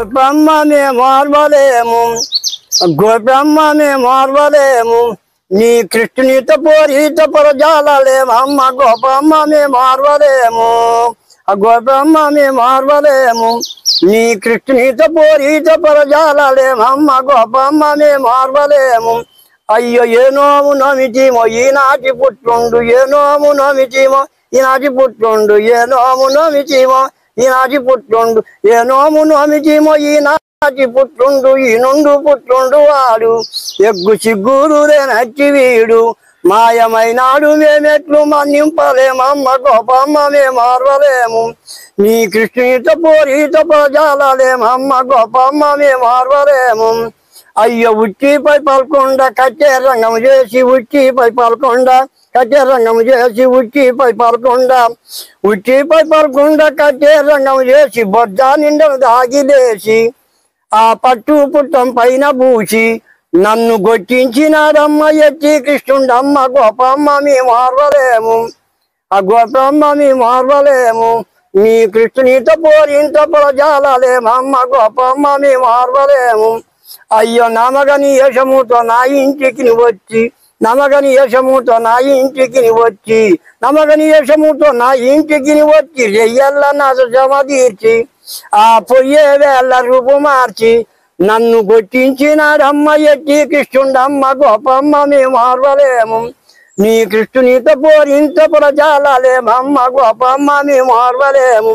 గోపమ్మ మేము ఆర్వలేము, గోపమ్మ మేము ఆర్వలేము, నీ కృష్ణునితో పోరీత పరజాలలేమమ్మ. గోపమ్మ మేము ఆర్వలేము, గోపమ్మ మేము ఆర్వలేము, నీ కృష్ణునితో పోరీత పరజాలలేమమ్మ. గోపమ్మ మేము ఆర్వలేము. అయ్యో ఏ నోము నమిచిమో ఈనాటి పుట్టుండు, ఏ నోము నమిచిమో ఈనాటి పుట్టుండు, ఏ నోము నమిచిమో ఈనాటి పుట్టుండు, ఏ నోము నమిచిమో ఈనాటి పుట్టుండు, ఈ నుండు పుట్టుండు వాడు ఎగ్గు సిగ్గురు నచ్చి వీడు. మాయమైనాడు మేమెట్లు మన్నింపలేమమ్మ. గోపమ్మ మేము ఆర్వలేము, నీ కృష్ణునితో పోరీత ప్రజాలలేమమ్మ. గోపమ్మ మేము ఆర్వలేము. అయ్యో ఉచ్చిపై పల్కొండ కచ్చే రంగం చేసి, ఉచ్చిపై పల్కొండ కచ్చే రంగం చేసి, ఉచ్చిపై పల్కొండ, ఉచ్చిపై పల్కొండ కచ్చే రంగం చేసి, బొడ్డ నిండా దాగిలేసి ఆ పట్టు పుట్టం పైన పూసి నన్ను గొట్టించినాడమ్మ ఎత్తి కృష్ణుడమ్మ. గోపమ్మ మేము ఆర్వలేము, ఆ గోపమ్మ మేము ఆర్వలేము, నీ కృష్ణునితో పోరింత ప్రజాలలేమమ్మ. గోపమ్మ మేము ఆర్వలేము. అయ్యో నమగని యశముతో నా ఇంటికి వచ్చి, నమగని యశముతో నా ఇంటికి వచ్చి, నమగని యశముతో నా ఇంటికి వచ్చి, రెయ్యల్ల నా జమ తీర్చి ఆ పొయ్యే వేళ్ళ రూపు మార్చి నన్ను గొట్టించినాడమ్మ ఎత్తి కృష్ణుడమ్మ. గోపమ్మ మేము ఆర్వలేము, నీ కృష్ణునితో పోరింత ప్రజాలలేమమ్మ. గోపమ్మ మేము ఆర్వలేము.